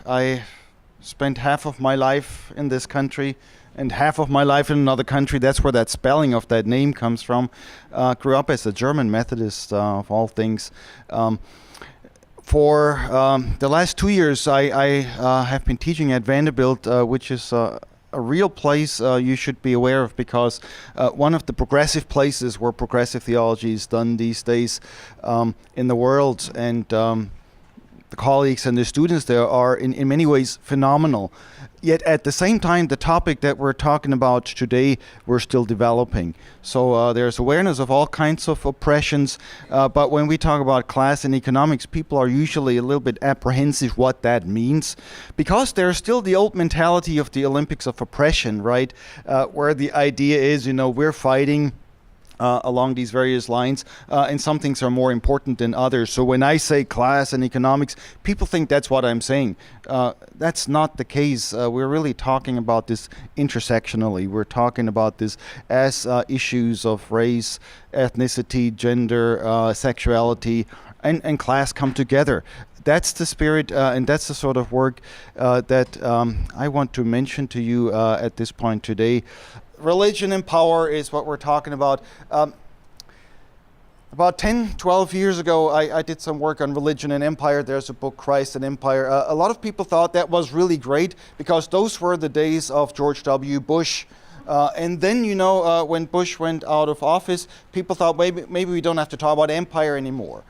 I spent half of my life in this country and half of my life in another country. That's where that spelling of that name comes from. Grew up as a German Methodist, of all things. For the last 2 years, I have been teaching at Vanderbilt, which is a real place you should be aware of, because one of the progressive places where progressive theology is done these days in the world. And the colleagues and the students there are in many ways phenomenal. Yet at the same time, the topic that we're talking about today, we're still developing. So there's awareness of all kinds of oppressions, but when we talk about class and economics, people are usually a little bit apprehensive what that means, because there's still the old mentality of the Olympics of oppression, right? Where the idea is, we're fighting along these various lines, and some things are more important than others. So when I say class and economics, people think that's what I'm saying. That's not the case. We're really talking about this intersectionally. We're talking about this as issues of race, ethnicity, gender, sexuality, and class come together. That's the spirit, and that's the sort of work that I want to mention to you at this point today. Religion and power is what we're talking about. About 10, 12 years ago, I did some work on religion and empire. There's a book, Christ and Empire. A lot of people thought that was really great, because those were the days of George W. Bush. And then, when Bush went out of office, people thought maybe we don't have to talk about empire anymore.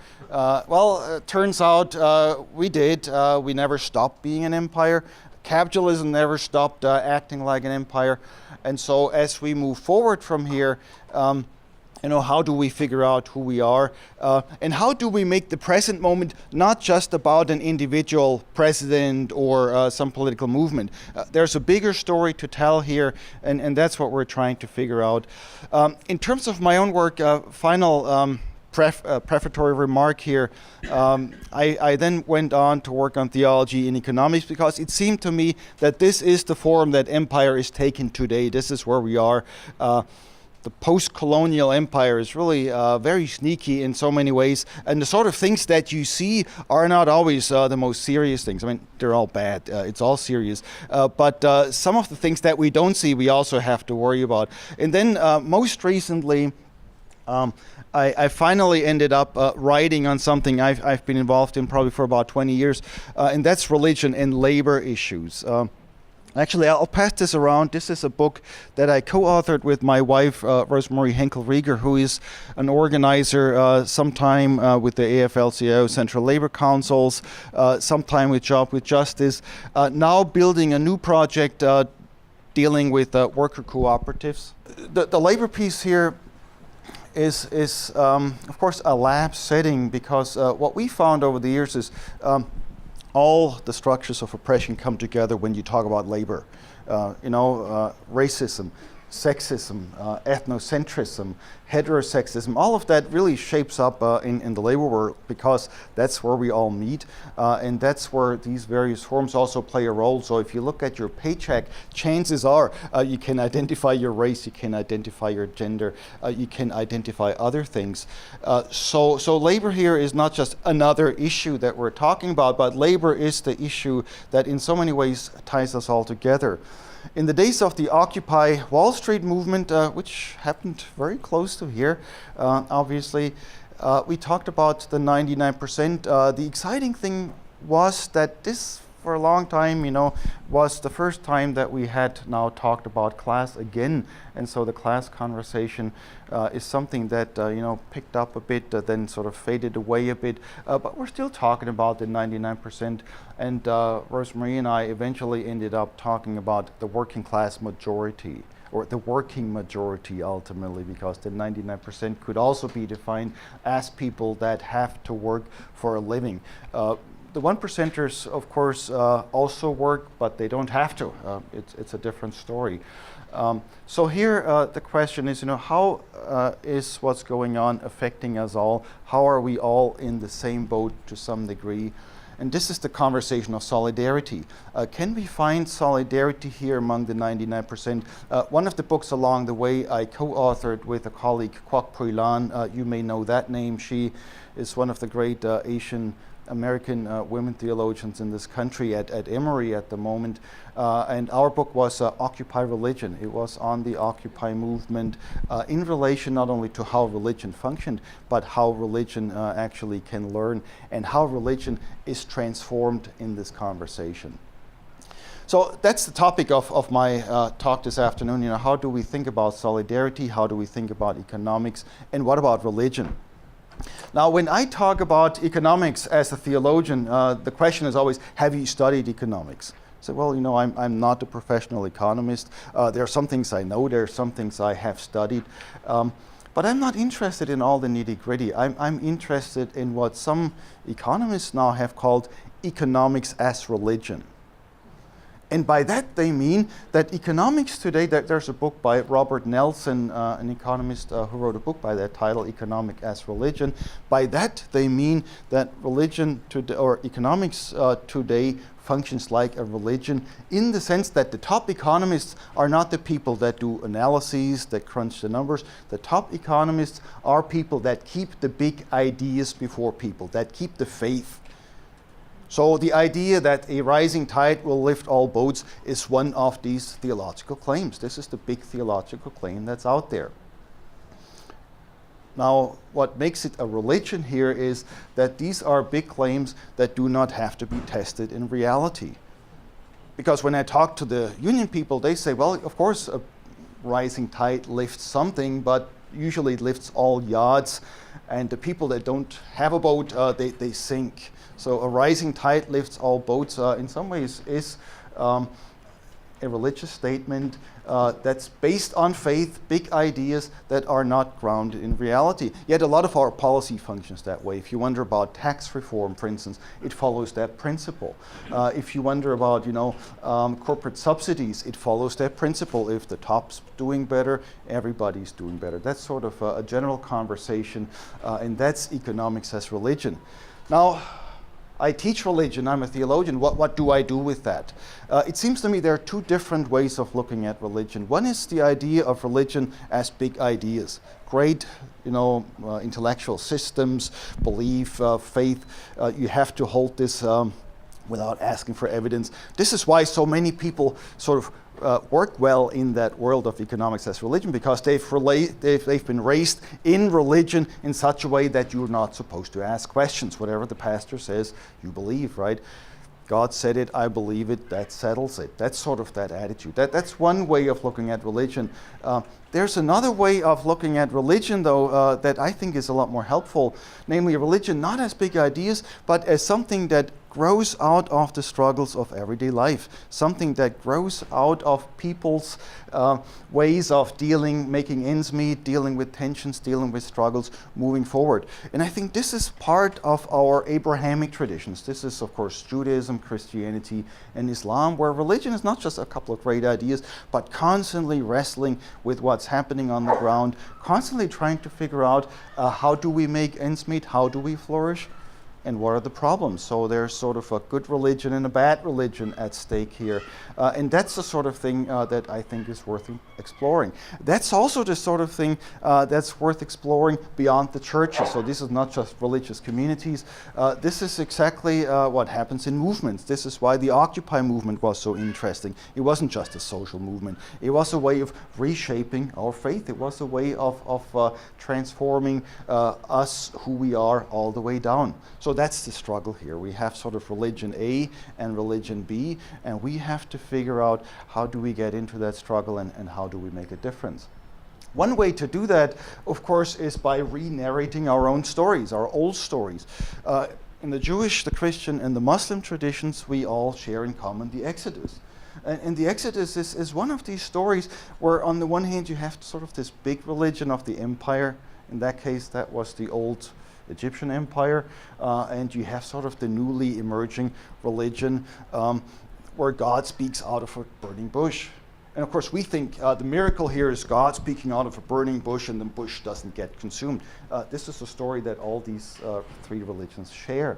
Turns out we did. We never stopped being an empire. Capitalism never stopped acting like an empire. And so as we move forward from here, how do we figure out who we are? And how do we make the present moment not just about an individual president or some political movement? There's a bigger story to tell here, and that's what we're trying to figure out. In terms of my own work, final prefatory remark here. I then went on to work on theology and economics, because it seemed to me that this is the form that empire is taking today. This is where we are. The post-colonial empire is really very sneaky in so many ways, and the sort of things that you see are not always the most serious things. I mean, they're all bad. It's all serious. But some of the things that we don't see, we also have to worry about. And then most recently, I finally ended up writing on something I've been involved in probably for about 20 years, and that's religion and labor issues. Actually, I'll pass this around. This is a book that I co-authored with my wife, Rosemary Henkel-Rieger, who is an organizer sometime with the AFL-CIO Central Labor Councils, sometime with Job with Justice, now building a new project dealing with worker cooperatives. The labor piece here is of course a lab setting, because what we found over the years is all the structures of oppression come together when you talk about labor. Racism, sexism, ethnocentrism, heterosexism, all of that really shapes up in the labor world, because that's where we all meet, and that's where these various forms also play a role. So if you look at your paycheck, chances are you can identify your race, you can identify your gender, you can identify other things. So labor here is not just another issue that we're talking about, but labor is the issue that in so many ways ties us all together. In the days of the Occupy Wall Street movement, which happened very close to here, obviously, we talked about the 99%. The exciting thing was that this, for a long time, was the first time that we had now talked about class again. And so the class conversation is something that, picked up a bit, then sort of faded away a bit. But we're still talking about the 99%. And Rosemary and I eventually ended up talking about the working class majority, or the working majority ultimately, because the 99% could also be defined as people that have to work for a living. The 1%ers, of course, also work, but they don't have to. It's a different story. So here the question is, how is what's going on affecting us all? How are we all in the same boat to some degree? And this is the conversation of solidarity. Can we find solidarity here among the 99%? One of the books along the way I co-authored with a colleague, Kwok Pui Lan. You may know that name. She is one of the great Asian American women theologians in this country at Emory at the moment. And our book was Occupy Religion. It was on the Occupy movement in relation not only to how religion functioned, but how religion actually can learn and how religion is transformed in this conversation. So that's the topic of my talk this afternoon. You know, how do we think about solidarity? How do we think about economics? And what about religion? Now, when I talk about economics as a theologian, the question is always, have you studied economics? So, well, you know, I'm not a professional economist. There are some things I know, there are some things I have studied. But I'm not interested in all the nitty-gritty. I'm interested in what some economists now have called economics as religion. And by that they mean that economics today, there's a book by Robert Nelson, an economist who wrote a book by that title, Economic as Religion. By that they mean that religion today, or economics today, functions like a religion in the sense that the top economists are not the people that do analyses, that crunch the numbers. The top economists are people that keep the big ideas before people, that keep the faith. So the idea that a rising tide will lift all boats is one of these theological claims. This is the big theological claim that's out there. Now, what makes it a religion here is that these are big claims that do not have to be tested in reality. Because when I talk to the union people, they say, well, of course, a rising tide lifts something, but usually it lifts all yachts, and the people that don't have a boat, they sink. So a rising tide lifts all boats in some ways is a religious statement that's based on faith, big ideas that are not grounded in reality. Yet a lot of our policy functions that way. If you wonder about tax reform, for instance, it follows that principle. If you wonder about, you know, corporate subsidies, it follows that principle. If the top's doing better, everybody's doing better. That's sort of a general conversation, and that's economics as religion. Now, I teach religion, I'm a theologian. What do I do with that? It seems to me there are two different ways of looking at religion. One is the idea of religion as big ideas. Great, you know, intellectual systems, belief, faith. You have to hold this without asking for evidence. This is why so many people sort of work well in that world of economics as religion, because they've been raised in religion in such a way that you're not supposed to ask questions. Whatever the pastor says, you believe, right? God said it, I believe it, that settles it. That's sort of that attitude. That's one way of looking at religion. There's another way of looking at religion, though, that I think is a lot more helpful, namely religion not as big ideas, but as something that grows out of the struggles of everyday life, something that grows out of people's ways of making ends meet, dealing with tensions, dealing with struggles, moving forward. And I think this is part of our Abrahamic traditions. This is, of course, Judaism, Christianity, and Islam, where religion is not just a couple of great ideas, but constantly wrestling with what's happening on the ground, constantly trying to figure out how do we make ends meet, how do we flourish, and what are the problems. So there's sort of a good religion and a bad religion at stake here. And that's the sort of thing that I think is worth exploring. That's also the sort of thing that's worth exploring beyond the churches. So this is not just religious communities. This is exactly what happens in movements. This is why the Occupy movement was so interesting. It wasn't just a social movement. It was a way of reshaping our faith. It was a way of transforming us, who we are, all the way down. So that's the struggle here. We have sort of religion A and religion B, and we have to figure out how do we get into that struggle and how do we make a difference. One way to do that, of course, is by re-narrating our own stories, our old stories. In the Jewish, the Christian, and the Muslim traditions, we all share in common the Exodus. And the Exodus is one of these stories where on the one hand you have sort of this big religion of the empire. In that case, that was the old Egyptian empire, and you have sort of the newly emerging religion where God speaks out of a burning bush. And of course we think the miracle here is God speaking out of a burning bush and the bush doesn't get consumed. This is a story that all these three religions share.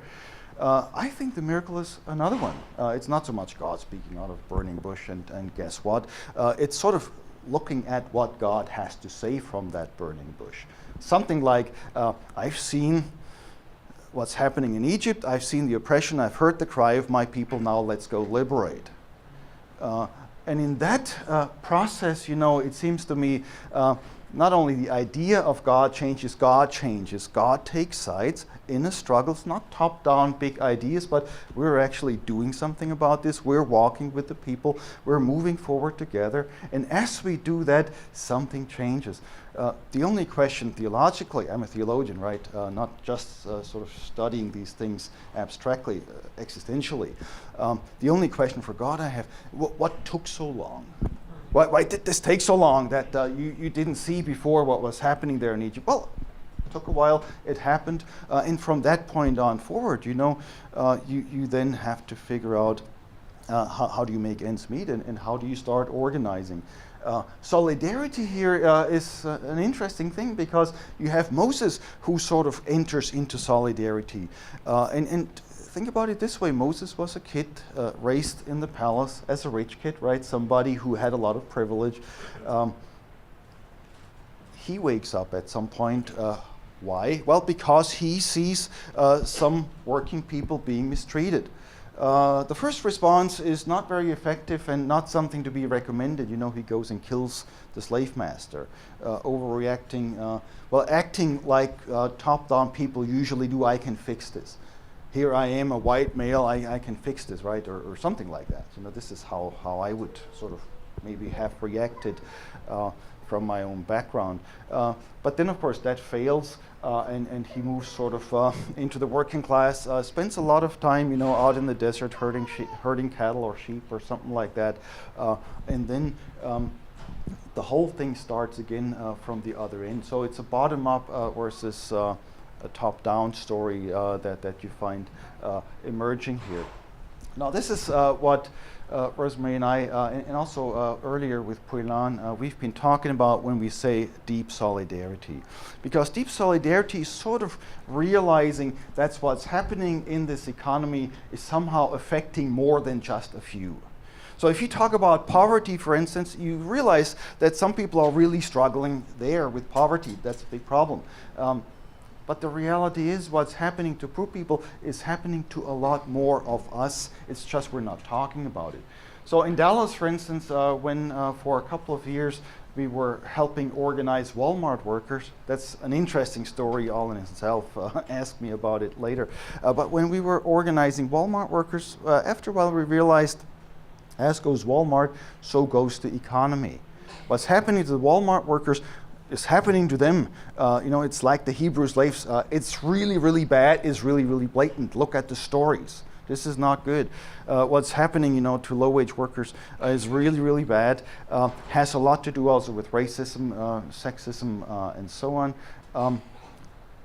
I think the miracle is another one. It's not so much God speaking out of a burning bush and guess what? It's sort of looking at what God has to say from that burning bush. Something like, I've seen what's happening in Egypt. I've seen the oppression. I've heard the cry of my people. Now let's go liberate. And in that process, it seems to me, not only the idea of God changes. God takes sides in a struggle. It's not top-down big ideas, but we're actually doing something about this. We're walking with the people. We're moving forward together. And as we do that, something changes. The only question theologically, I'm a theologian, right? Not just sort of studying these things abstractly, existentially. The only question for God I have, what took so long? Why did this take so long that you didn't see before what was happening there in Egypt? Well, it took a while, it happened, and from that point on forward, you then have to figure out how do you make ends meet and how do you start organizing. Solidarity here is an interesting thing because you have Moses who sort of enters into solidarity. And think about it this way. Moses was a kid raised in the palace as a rich kid, right? Somebody who had a lot of privilege. He wakes up at some point. Why? Well, because he sees some working people being mistreated. The first response is not very effective and not something to be recommended. He goes and kills the slave master, overreacting, acting like top-down people usually do. I can fix this. Here I am, a white male, I can fix this, right? Or something like that. This is how I would sort of maybe have reacted from my own background. But then, of course, that fails, and he moves sort of into the working class, spends a lot of time, out in the desert herding cattle or sheep or something like that. And then the whole thing starts again from the other end. So it's a bottom-up versus a top-down story that you find emerging here. Now, this is what Rosemary and I, and also earlier with Puilan, we've been talking about when we say deep solidarity. Because deep solidarity is sort of realizing that's what's happening in this economy is somehow affecting more than just a few. So if you talk about poverty, for instance, you realize that some people are really struggling there with poverty. That's a big problem. But the reality is what's happening to poor people is happening to a lot more of us. It's just we're not talking about it. So in Dallas, for instance, when for a couple of years we were helping organize Walmart workers, that's an interesting story all in itself. Ask me about it later. But when we were organizing Walmart workers, after a while we realized as goes Walmart, so goes the economy. What's happening to the Walmart workers is happening to them. It's like the Hebrew slaves. It's really, really bad. It's really, really blatant. Look at the stories. This is not good. What's happening, to low-wage workers is really, really bad. Has a lot to do also with racism, sexism, and so on.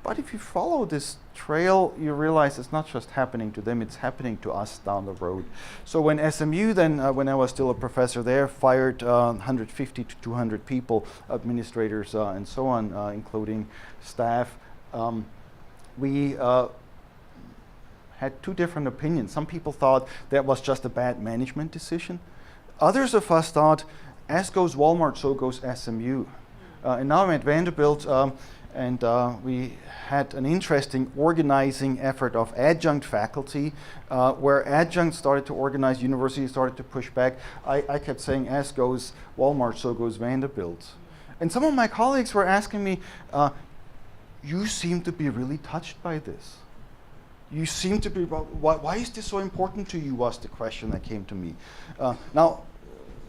But if you follow this trail, you realize it's not just happening to them, it's happening to us down the road. So when SMU then, when I was still a professor there, fired 150 to 200 people, administrators and so on, including staff, we had two different opinions. Some people thought that was just a bad management decision. Others of us thought, as goes Walmart, so goes SMU. And now I'm at Vanderbilt, and we had an interesting organizing effort of adjunct faculty, where adjuncts started to organize, universities started to push back. I kept saying, as goes Walmart, so goes Vanderbilt. And some of my colleagues were asking me, you seem to be really touched by this. You seem to be, why is this so important to you, was the question that came to me. Now,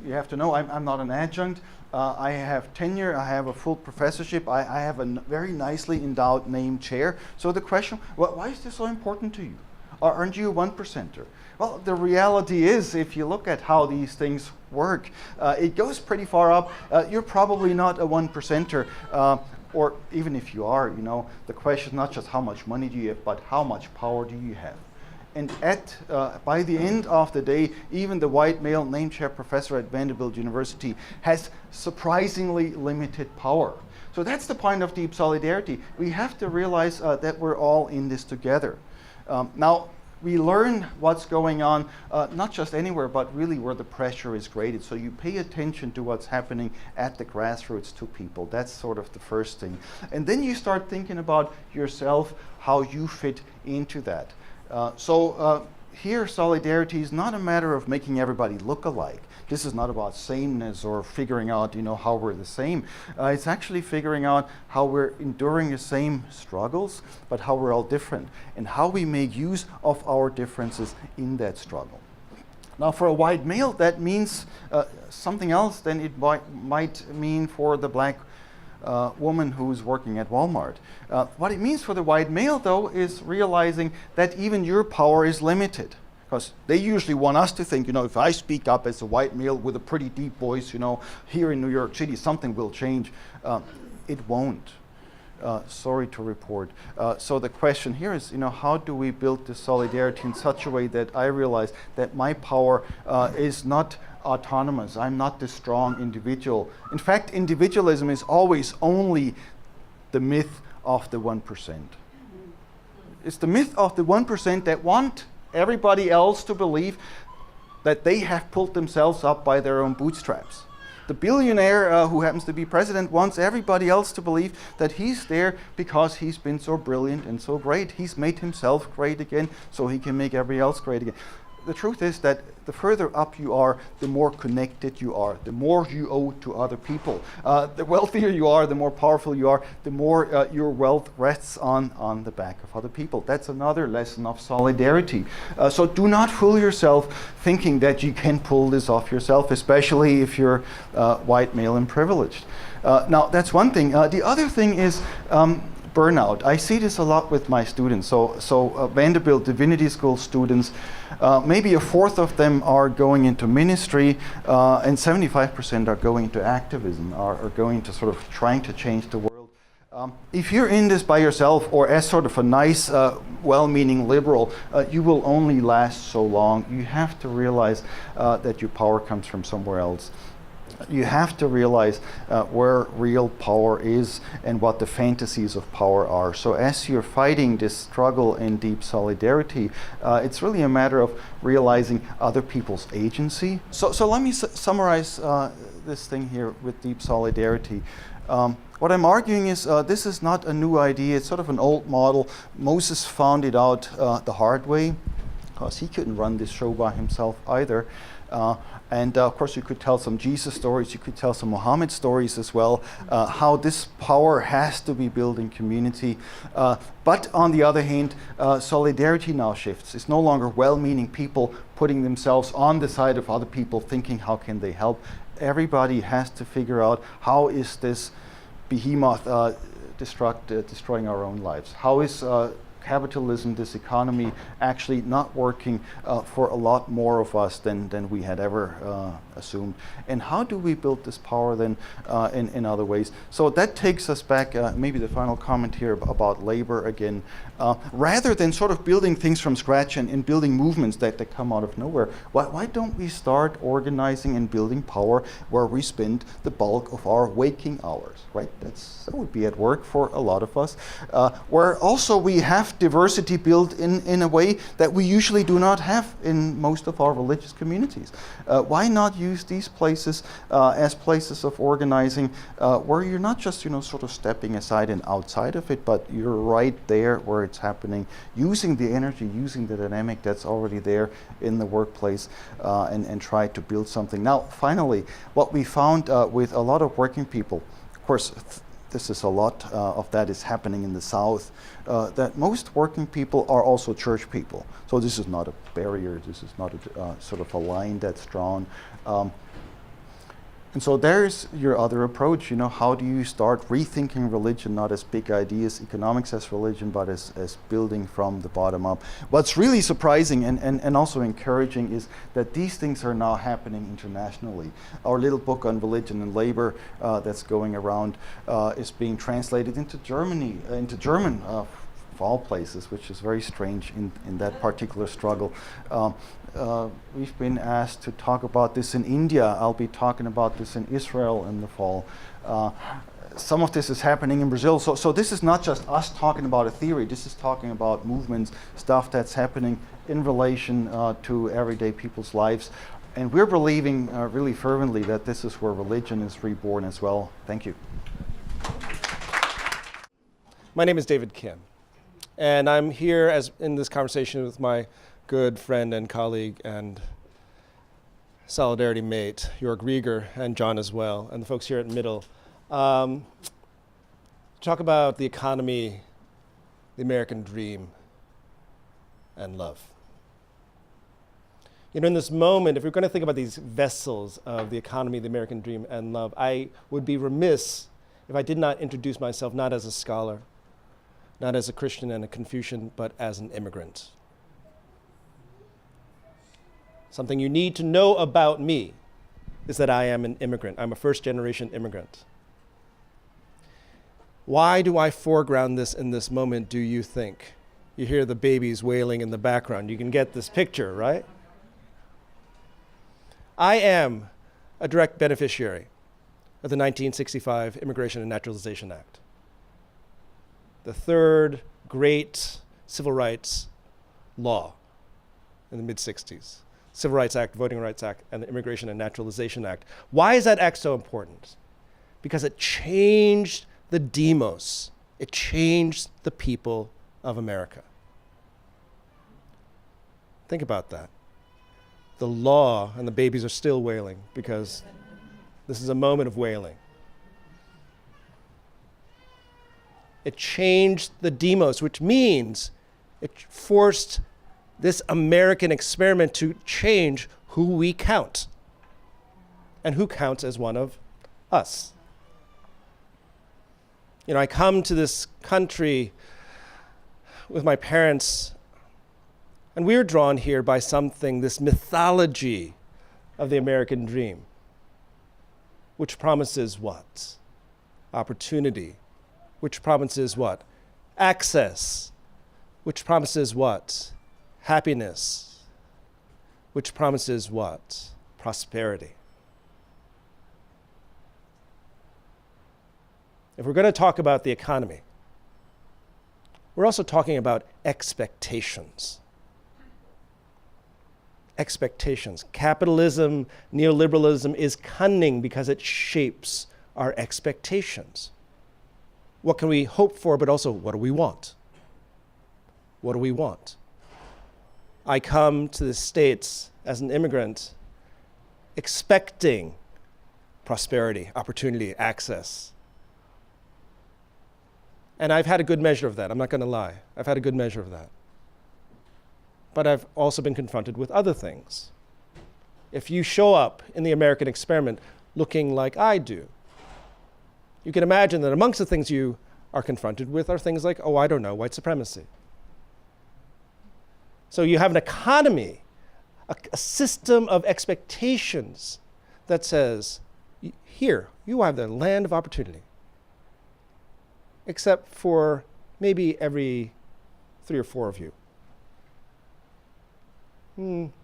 you have to know, I'm not an adjunct. I have tenure, I have a full professorship, I have a very nicely endowed named chair. So the question, why is this so important to you? Aren't you a 1%er? Well, the reality is, if you look at how these things work, it goes pretty far up. You're probably not a 1%er, or even if you are, the question is not just how much money do you have, but how much power do you have? And by the end of the day, even the white male named chair professor at Vanderbilt University has surprisingly limited power. So that's the point of deep solidarity. We have to realize that we're all in this together. Now, we learn what's going on, not just anywhere, but really where the pressure is graded. So you pay attention to what's happening at the grassroots to people. That's sort of the first thing. And then you start thinking about yourself, how you fit into that. Here, solidarity is not a matter of making everybody look alike. This is not about sameness or figuring out, how we're the same. It's actually figuring out how we're enduring the same struggles, but how we're all different, and how we make use of our differences in that struggle. Now, for a white male, that means something else than it might mean for the black woman who's working at Walmart. What it means for the white male, though, is realizing that even your power is limited. Because they usually want us to think, if I speak up as a white male with a pretty deep voice, here in New York City, something will change. It won't. Sorry to report. So the question here is, how do we build this solidarity in such a way that I realize that my power is not autonomous. I'm not this strong individual. In fact, individualism is always only the myth of the 1%. It's the myth of the 1% that want everybody else to believe that they have pulled themselves up by their own bootstraps. The billionaire who happens to be president wants everybody else to believe that he's there because he's been so brilliant and so great. He's made himself great again so he can make everybody else great again. The truth is that the further up you are, the more connected you are, the more you owe to other people. The wealthier you are, the more powerful you are, the more your wealth rests on the back of other people. That's another lesson of solidarity. So do not fool yourself thinking that you can pull this off yourself, especially if you're white, male, and privileged. Now, that's one thing. The other thing is burnout. I see this a lot with my students. So Vanderbilt Divinity School students, maybe a fourth of them are going into ministry, and 75% are going into activism, are going to sort of trying to change the world. If you're in this by yourself or as sort of a nice, well-meaning liberal, you will only last so long. You have to realize that your power comes from somewhere else. You have to realize where real power is and what the fantasies of power are. So as you're fighting this struggle in deep solidarity, it's really a matter of realizing other people's agency. So let me summarize this thing here with deep solidarity. What I'm arguing is this is not a new idea. It's sort of an old model. Moses found it out the hard way, because he couldn't run this show by himself either. And of course you could tell some Jesus stories, you could tell some Muhammad stories as well, how this power has to be built in community. But on the other hand, solidarity now shifts. It's no longer well-meaning people putting themselves on the side of other people thinking how can they help. Everybody has to figure out how is this behemoth destroying our own lives. How is capitalism, this economy, actually not working for a lot more of us than we had ever assumed. And how do we build this power then in other ways? So that takes us back, maybe the final comment here about labor again. Rather than sort of building things from scratch and building movements that come out of nowhere, why don't we start organizing and building power where we spend the bulk of our waking hours, right? That would be at work for a lot of us. Where also we have diversity built in a way that we usually do not have in most of our religious communities. Why not use these places as places of organizing where you're not just sort of stepping aside and outside of it, but you're right there where it's happening, using the energy, using the dynamic that's already there in the workplace, and try to build something. Now, finally, what we found with a lot of working people, of course, this is a lot of that is happening in the South, that most working people are also church people. So this is not a barrier, this is not a sort of a line that's drawn. And so there's your other approach, how do you start rethinking religion, not as big ideas, economics as religion, but as building from the bottom up. What's really surprising and also encouraging is that these things are now happening internationally. Our little book on religion and labor that's going around is being translated into German, of all places, which is very strange in that particular struggle. We've been asked to talk about this in India. I'll be talking about this in Israel in the fall. some of this is happening in Brazil. So this is not just us talking about a theory. This is talking about movements, stuff that's happening in relation to everyday people's lives. And we're believing really fervently that this is where religion is reborn as well. Thank you. My name is David Kim, and I'm here in this conversation with my good friend and colleague and solidarity mate, Joerg Rieger, and John as well, and the folks here at Middle. Talk about the economy, the American dream, and love. In this moment, if we're going to think about these vessels of the economy, the American dream, and love, I would be remiss if I did not introduce myself not as a scholar, not as a Christian and a Confucian, but as an immigrant. Something you need to know about me is that I am an immigrant. I'm a first-generation immigrant. Why do I foreground this in this moment, do you think? You hear the babies wailing in the background. You can get this picture, right? I am a direct beneficiary of the 1965 Immigration and Naturalization Act, the third great civil rights law in the mid-60s. Civil Rights Act, Voting Rights Act, and the Immigration and Naturalization Act. Why is that act so important? Because it changed the demos. It changed the people of America. Think about that. The law, and the babies are still wailing because this is a moment of wailing. It changed the demos, which means it forced this American experiment to change who we count and who counts as one of us. I come to this country with my parents, and we're drawn here by something, this mythology of the American dream, which promises what? Opportunity. Which promises what? Access. Which promises what? Happiness, which promises what? Prosperity. If we're going to talk about the economy, we're also talking about expectations. Expectations. Capitalism, neoliberalism is cunning because it shapes our expectations. What can we hope for, but also what do we want? What do we want? I come to the States as an immigrant expecting prosperity, opportunity, access. And I've had a good measure of that. I'm not going to lie. I've had a good measure of that. But I've also been confronted with other things. If you show up in the American experiment looking like I do, you can imagine that amongst the things you are confronted with are things like, white supremacy. So you have an economy, a system of expectations that says, here, you have the land of opportunity. Except for maybe every 3 or 4 of you.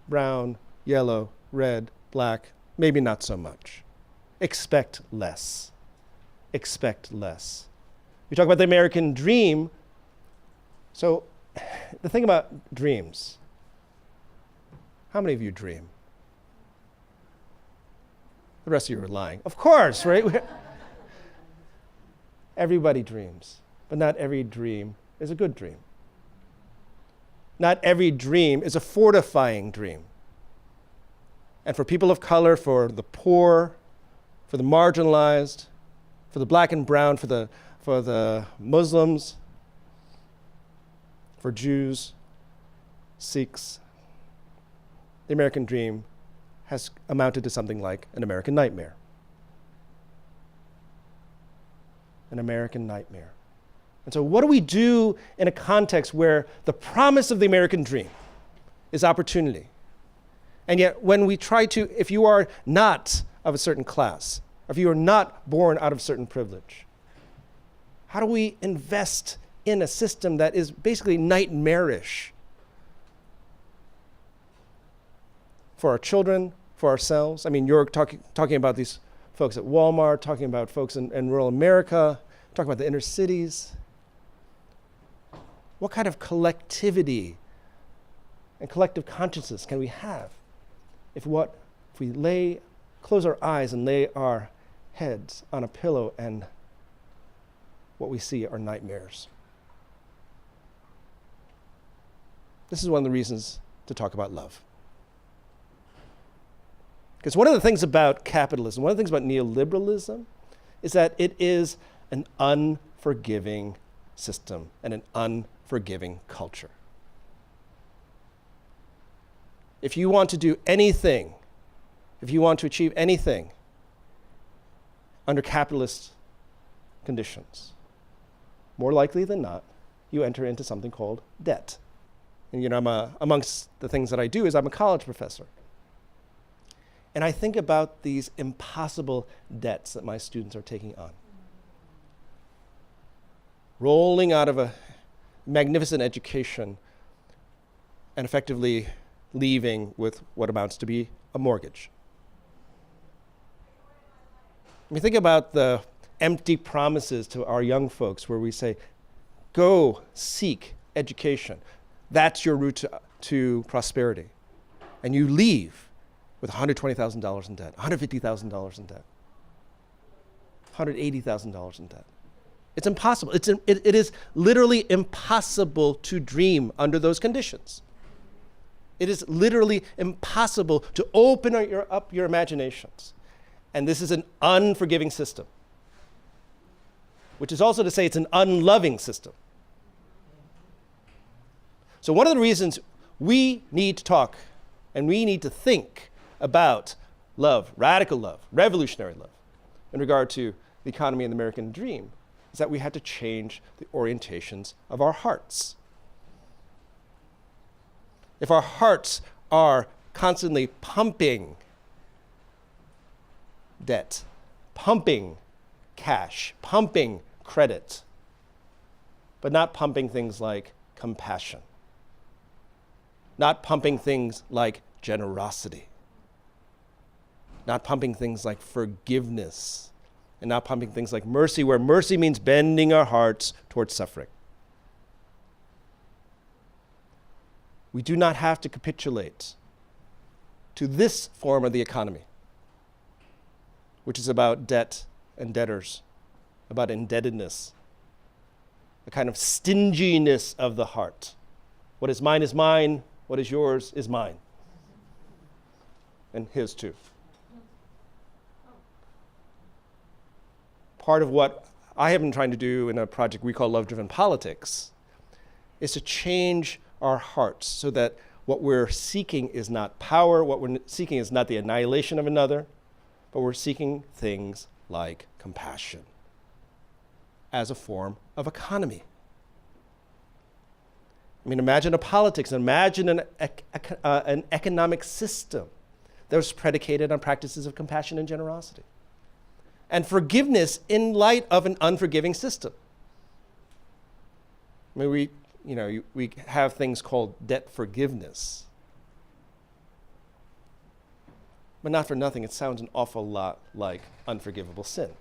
Brown, yellow, red, black, maybe not so much. Expect less. Expect less. You talk about the American dream. So the thing about dreams, how many of you dream? The rest of you are lying. Of course, right? Everybody dreams, but not every dream is a good dream. Not every dream is a fortifying dream. And for people of color, for the poor, for the marginalized, for the black and brown, for the Muslims, for Jews, Sikhs, the American dream has amounted to something like an American nightmare. An American nightmare. And so what do we do in a context where the promise of the American dream is opportunity? And yet when we try to, if you are not of a certain class, if you are not born out of certain privilege, how do we invest in a system that is basically nightmarish for our children, for ourselves? I mean, you're talking about these folks at Walmart, talking about folks in rural America, talking about the inner cities. What kind of collectivity and collective consciousness can we have if we close our eyes and lay our heads on a pillow and what we see are nightmares? This is one of the reasons to talk about love. Because one of the things about capitalism, one of the things about neoliberalism, is that it is an unforgiving system and an unforgiving culture. If you want to do anything, if you want to achieve anything under capitalist conditions, more likely than not, you enter into something called debt. And amongst the things that I do is I'm a college professor. And I think about these impossible debts that my students are taking on. Rolling out of a magnificent education and effectively leaving with what amounts to be a mortgage. I mean, think about the empty promises to our young folks where we say, go seek education. That's your route to prosperity. And you leave with $120,000 in debt, $150,000 in debt, $180,000 in debt. It's impossible. It is literally impossible to dream under those conditions. It is literally impossible to open up your imaginations. And this is an unforgiving system, which is also to say it's an unloving system. So one of the reasons we need to talk and we need to think about love, radical love, revolutionary love, in regard to the economy and the American dream, is that we had to change the orientations of our hearts. If our hearts are constantly pumping debt, pumping cash, pumping credit, but not pumping things like compassion, not pumping things like generosity, not pumping things like forgiveness, and not pumping things like mercy, where mercy means bending our hearts towards suffering. We do not have to capitulate to this form of the economy, which is about debt and debtors, about indebtedness, a kind of stinginess of the heart. What is mine, what is yours is mine, and his too. Part of what I have been trying to do in a project we call Love-Driven Politics is to change our hearts so that what we're seeking is not power, what we're seeking is not the annihilation of another, but we're seeking things like compassion as a form of economy. I mean, imagine a politics, imagine an economic system that was predicated on practices of compassion and generosity, and forgiveness in light of an unforgiving system. I mean, we have things called debt forgiveness. But not for nothing, it sounds an awful lot like unforgivable sin.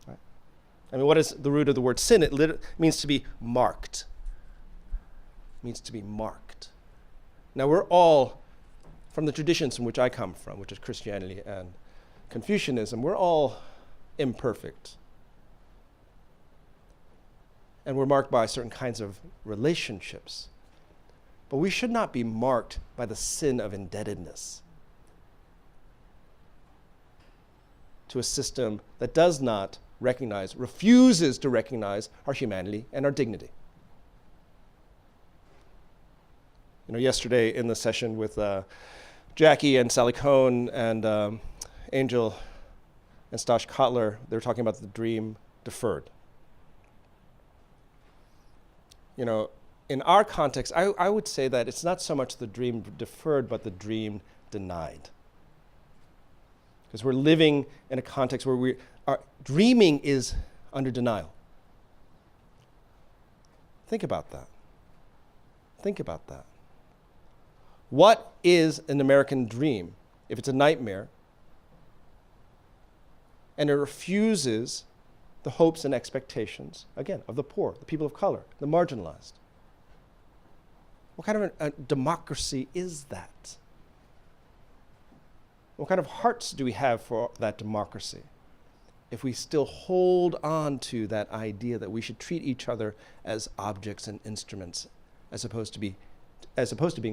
Right? I mean, what is the root of the word sin? It means to be marked. It means to be marked. Now, we're all, from the traditions from which I come from, which is Christianity and Confucianism, we're all imperfect. And we're marked by certain kinds of relationships. But we should not be marked by the sin of indebtedness to a system that does not refuses to recognize our humanity and our dignity. Yesterday in the session with Jackie and Sally Cohn and Angel and Stash Kotler, they were talking about the dream deferred. In our context, I would say that it's not so much the dream deferred, but the dream denied. Because we're living in a context where our dreaming is under denial. Think about that. Think about that. What is an American dream if it's a nightmare and it refuses the hopes and expectations, again, of the poor, the people of color, the marginalized. What kind of a democracy is that? What kind of hearts do we have for that democracy if we still hold on to that idea that we should treat each other as objects and instruments as opposed to being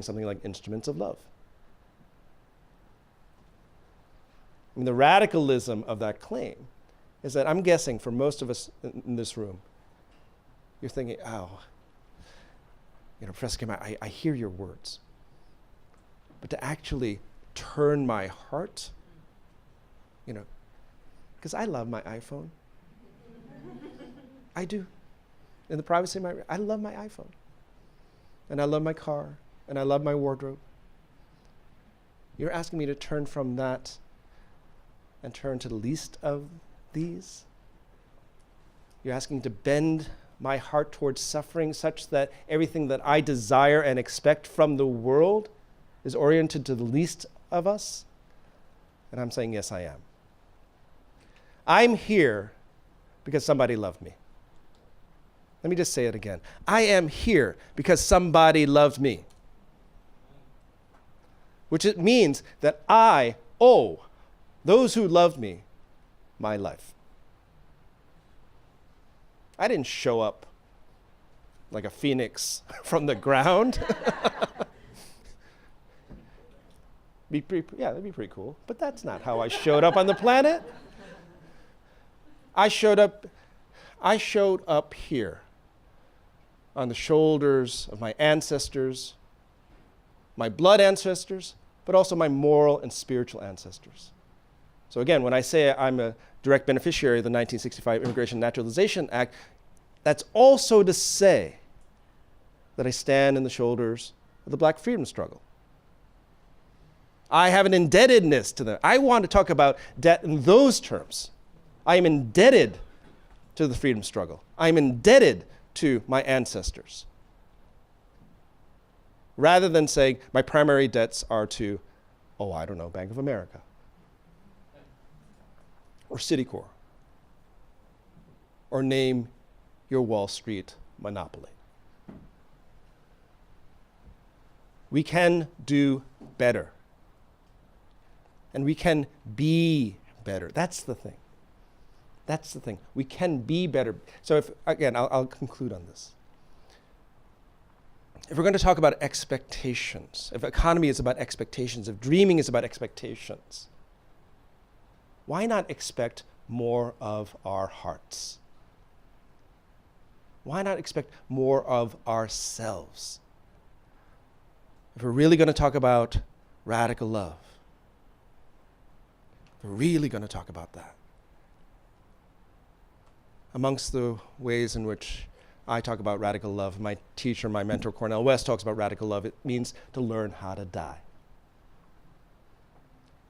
something like instruments of love? I mean, the radicalism of that claim is that I'm guessing for most of us in this room, you're thinking, oh, Professor Kim, I hear your words. But to actually turn my heart, because I love my iPhone. I do. In the privacy of I love my iPhone. And I love my car. And I love my wardrobe. You're asking me to turn from that and turn to the least of these? You're asking to bend my heart towards suffering such that everything that I desire and expect from the world is oriented to the least of us? And I'm saying, yes, I am. I'm here because somebody loved me. Let me just say it again. I am here because somebody loved me. Which it means that I owe those who loved me my life. I didn't show up like a phoenix from the ground. That'd be pretty cool. But that's not how I showed up on the planet. I showed up here on the shoulders of my ancestors, my blood ancestors, but also my moral and spiritual ancestors. So again, when I say I'm a direct beneficiary of the 1965 Immigration and Naturalization Act, that's also to say that I stand in the shoulders of the Black freedom struggle. I have an indebtedness to them. I want to talk about debt in those terms. I am indebted to the freedom struggle. I am indebted to my ancestors. Rather than saying my primary debts are to, Bank of America or Citicorp, or name your Wall Street monopoly. We can do better. And we can be better. That's the thing. That's the thing. We can be better. So I'll conclude on this. If we're going to talk about expectations, if economy is about expectations, if dreaming is about expectations, why not expect more of our hearts? Why not expect more of ourselves? If we're really going to talk about radical love, if we're really going to talk about that, amongst the ways in which I talk about radical love, my teacher, my mentor, Cornel West, talks about radical love. It means to learn how to die.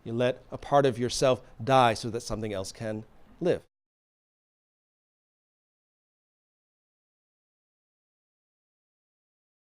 You let a part of yourself die so that something else can live.